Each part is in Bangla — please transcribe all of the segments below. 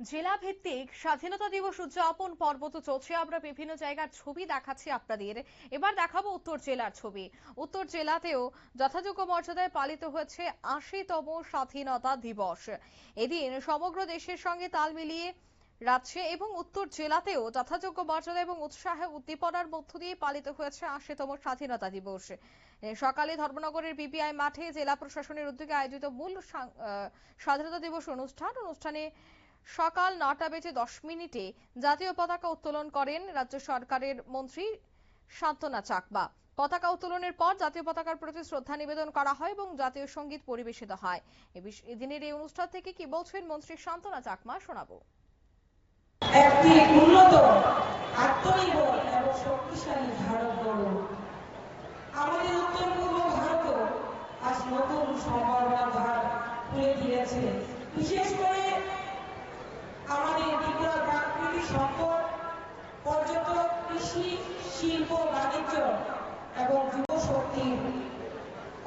জেলা ভিত্তিক স্বাধীনতা দিবস উদযাপন পর্ব তো চলছে। আমরা বিভিন্ন জায়গার ছবি দেখাচ্ছি আপনাদের। এবার দেখাবো উত্তর জেলার ছবি। উত্তর জেলাতেও যথাযোগ্য মর্যাদায় পালিত হয়েছে ৮০তম স্বাধীনতা দিবস। এদিন সমগ্র দেশের সঙ্গে তাল মিলিয়ে রাজ্যে এবং উত্তর জেলাতেও যথাযোগ্য মর্যাদা এবং উৎসাহে উদ্দীপনার মধ্য দিয়ে পালিত হয়েছে ৮০তম স্বাধীনতা দিবস। সকালে ধর্মনগরের বিপিআই মাঠে জেলা প্রশাসনের উদ্যোগে আয়োজিত মূল স্বাধীনতা দিবস অনুষ্ঠানে সকাল ৯টা বেজে ১০ মিনিটে জাতীয় পতাকা উত্তোলন করেন রাজ্য সরকারের মন্ত্রী শান্তনা চাকমা। পতাকা উত্তোলনের পর জাতীয় পতাকার প্রতি শ্রদ্ধা নিবেদন করা হয় এবং জাতীয় সঙ্গীত পরিবেশিত হয়। এদিনের এই অনুষ্ঠান থেকে কি বলছেন মন্ত্রী শান্তনা চাকমা শোনাবো। একটি উন্নত, আত্মনির্ভর এবং শক্তিশালী ভারত গড়ব। আমাদের উত্তর পূর্ব ভারত আজ নতুন সম্ভাবনার দ্বার খুলে দিয়েছে। বিশেষ করে আমাদের ত্রিপুরার প্রাকৃতিক সম্পদ, পর্যটন, কৃষি, শিল্প, বাণিজ্য এবং যুব শক্তির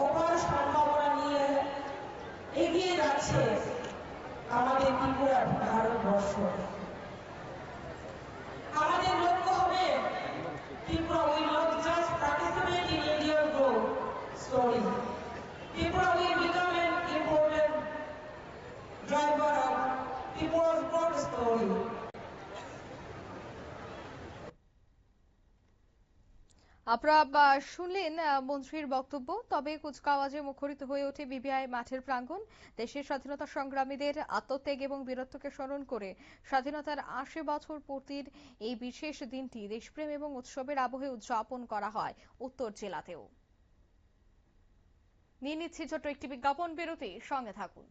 অপার সম্ভাবনা নিয়ে এগিয়ে যাচ্ছে আমাদের ত্রিপুরার ভারতবর্ষ। আমাদের লক্ষ্য হবে Tripura will not just participate in India's growth story. Tripura will become an important driver of Tripura's growth story. আপনারা শুনলেন মন্ত্রীর বক্তব্য। তবে কুচকাওয়াজে মুখরিত হয়ে ওঠে বিপিআই মাঠের প্রাঙ্গণ। দেশের স্বাধীনতা সংগ্রামীদের আত্মত্যাগ এবং বীরত্বকে স্মরণ করে স্বাধীনতার ৮০ বছর পূর্তির এই বিশেষ দিনটি দেশপ্রেম এবং উৎসবের আবহে উদযাপন করা হয় উত্তর জেলাতেও। নিয়ে নিচ্ছি ছোট্ট একটি বিজ্ঞাপন বিরতি, সঙ্গে থাকুন।